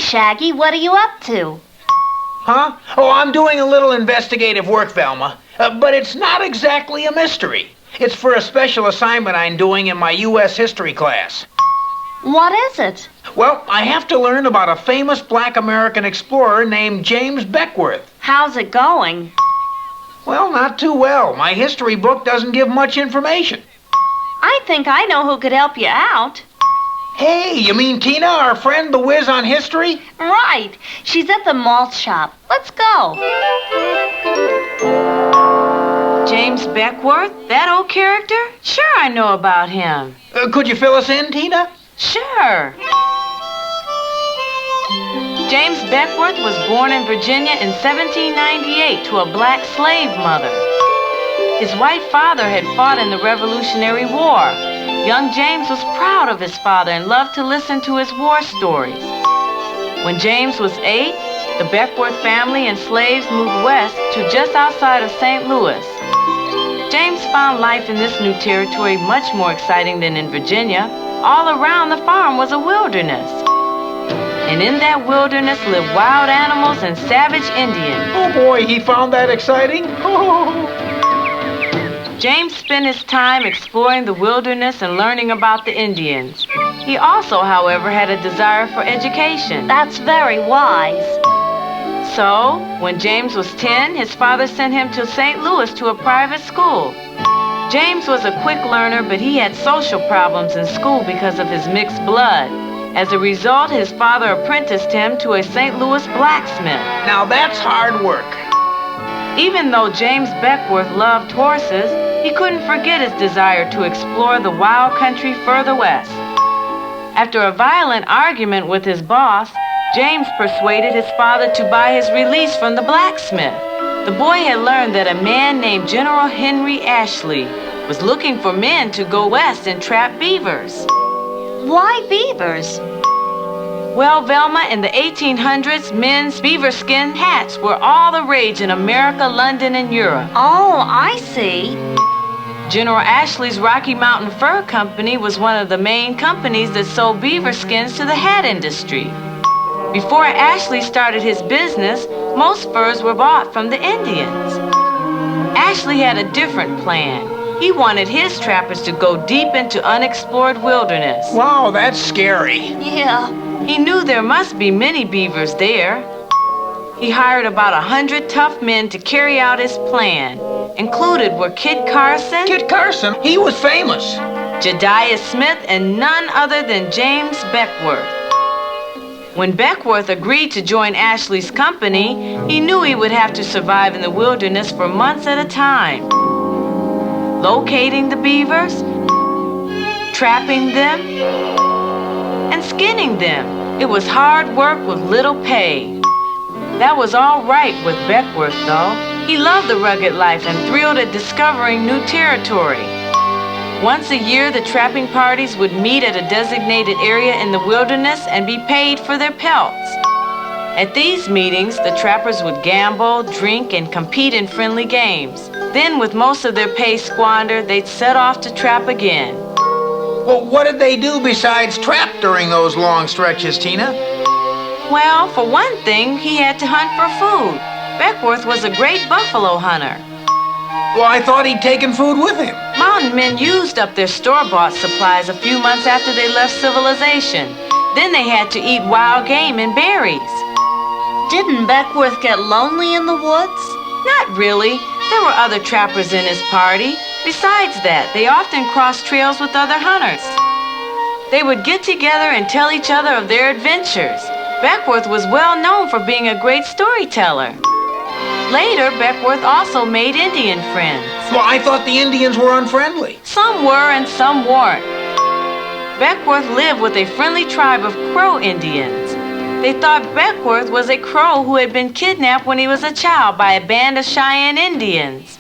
Shaggy. What are you up to? Huh? Oh, I'm doing a little investigative work, Velma. But it's not exactly a mystery. It's for a special assignment I'm doing in my U.S. history class. What is it? Well, I have to learn about a famous black American explorer named James Beckwourth. How's it going? Well, not too well. My history book doesn't give much information. I think I know who could help you out. Hey, you mean Tina, our friend, the whiz on history? Right. She's at the malt shop. Let's go. James Beckwourth? That old character? Sure, I know about him. Could you fill us in, Tina? Sure. James Beckwourth was born in Virginia in 1798 to a black slave mother. His white father had fought in the Revolutionary War. Young James was proud of his father and loved to listen to his war stories. When James was 8, the Beckwourth family and slaves moved west to just outside of St. Louis. James found life in this new territory much more exciting than in Virginia. All around the farm was a wilderness. And in that wilderness lived wild animals and savage Indians. Oh boy, he found that exciting. Oh. James spent his time exploring the wilderness and learning about the Indians. He also, however, had a desire for education. That's very wise. So, when James was 10, his father sent him to St. Louis to a private school. James was a quick learner, but he had social problems in school because of his mixed blood. As a result, his father apprenticed him to a St. Louis blacksmith. Now that's hard work. Even though James Beckwourth loved horses, he couldn't forget his desire to explore the wild country further west. After a violent argument with his boss, James persuaded his father to buy his release from the blacksmith. The boy had learned that a man named General Henry Ashley was looking for men to go west and trap beavers. Why beavers? Well, Velma, in the 1800s, men's beaver skin hats were all the rage in America, London, and Europe. Oh, I see. General Ashley's Rocky Mountain Fur Company was one of the main companies that sold beaver skins to the hat industry. Before Ashley started his business, most furs were bought from the Indians. Ashley had a different plan. He wanted his trappers to go deep into unexplored wilderness. Wow, that's scary. Yeah. He knew there must be many beavers there. He hired about 100 tough men to carry out his plan. Included were Kit Carson, Kit Carson, he was famous. Jediah Smith, and none other than James Beckwourth. When Beckwourth agreed to join Ashley's company, he knew he would have to survive in the wilderness for months at a time. Locating the beavers, trapping them, and skinning them. It was hard work with little pay. That was all right with Beckwourth, though. He loved the rugged life and thrilled at discovering new territory. Once a year, the trapping parties would meet at a designated area in the wilderness and be paid for their pelts. At these meetings, the trappers would gamble, drink, and compete in friendly games. Then, with most of their pay squandered, they'd set off to trap again. Well, what did they do besides trap during those long stretches, Tina? Well, for one thing, he had to hunt for food. Beckwourth was a great buffalo hunter. Well, I thought he'd taken food with him. Mountain men used up their store-bought supplies a few months after they left civilization. Then they had to eat wild game and berries. Didn't Beckwourth get lonely in the woods? Not really. There were other trappers in his party. Besides that, they often crossed trails with other hunters. They would get together and tell each other of their adventures. Beckwourth was well known for being a great storyteller. Later, Beckwourth also made Indian friends. Well, I thought the Indians were unfriendly. Some were and some weren't. Beckwourth lived with a friendly tribe of Crow Indians. They thought Beckwourth was a crow who had been kidnapped when he was a child by a band of Cheyenne Indians.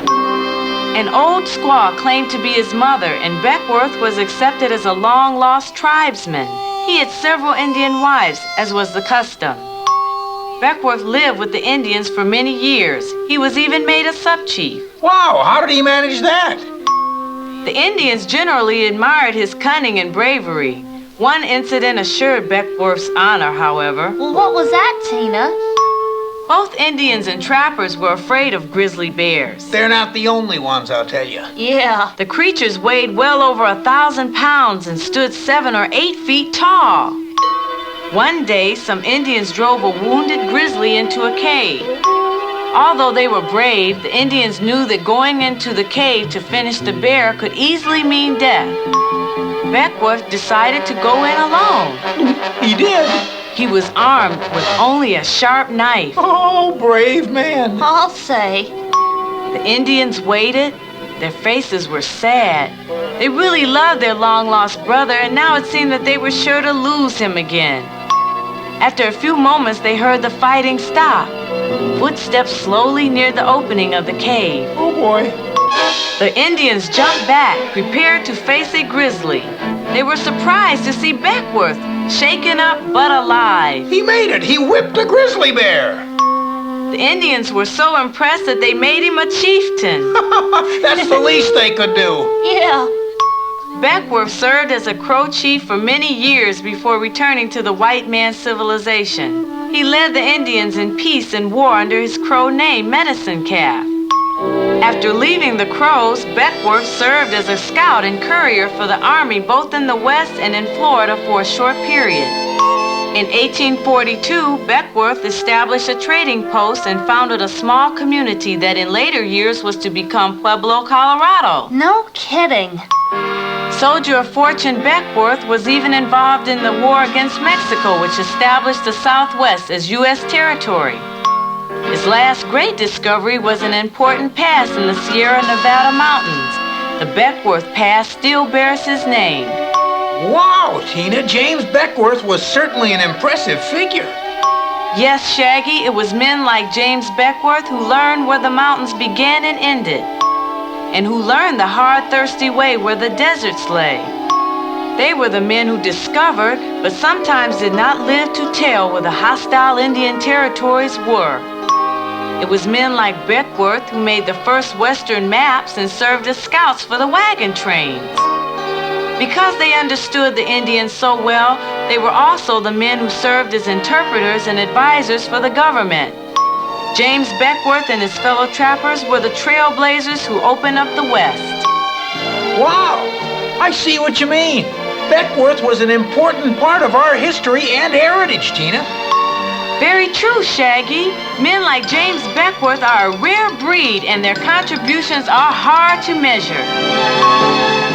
An old squaw claimed to be his mother, and Beckwourth was accepted as a long-lost tribesman. He had several Indian wives, as was the custom. Beckwourth lived with the Indians for many years. He was even made a sub-chief. Wow, how did he manage that? The Indians generally admired his cunning and bravery. One incident assured Beckwourth's honor, however. Well, what was that, Tina? Both Indians and trappers were afraid of grizzly bears. They're not the only ones, I'll tell you. Yeah. The creatures weighed well over 1,000 pounds and stood 7 or 8 feet tall. One day, some Indians drove a wounded grizzly into a cave. Although they were brave, the Indians knew that going into the cave to finish the bear could easily mean death. Beckwourth decided to go in alone. He did? He was armed with only a sharp knife. Oh, brave man. I'll say. The Indians waited. Their faces were sad. They really loved their long-lost brother, and now it seemed that they were sure to lose him again. After a few moments, they heard the fighting stop. Footsteps slowly neared the opening of the cave. Oh, boy. The Indians jumped back, prepared to face a grizzly. They were surprised to see Beckwourth, shaken up but alive. He made it. He whipped a grizzly bear. The Indians were so impressed that they made him a chieftain. That's the least they could do. Yeah. Beckwourth served as a Crow chief for many years before returning to the white man's civilization. He led the Indians in peace and war under his Crow name, Medicine Calf. After leaving the Crows, Beckwourth served as a scout and courier for the Army both in the West and in Florida for a short period. In 1842, Beckwourth established a trading post and founded a small community that in later years was to become Pueblo, Colorado. No kidding. Soldier of fortune Beckwourth was even involved in the war against Mexico, which established the Southwest as U.S. territory. His last great discovery was an important pass in the Sierra Nevada mountains. The Beckwourth Pass still bears his name. Wow, Tina, James Beckwourth was certainly an impressive figure. Yes, Shaggy, it was men like James Beckwourth who learned where the mountains began and ended, and who learned the hard, thirsty way where the deserts lay. They were the men who discovered, but sometimes did not live to tell where the hostile Indian territories were. It was men like Beckwourth who made the first Western maps and served as scouts for the wagon trains. Because they understood the Indians so well, they were also the men who served as interpreters and advisors for the government. James Beckwourth and his fellow trappers were the trailblazers who opened up the West. Wow, I see what you mean. Beckwourth was an important part of our history and heritage, Tina. Very true, Shaggy. Men like James Beckwourth are a rare breed, and their contributions are hard to measure.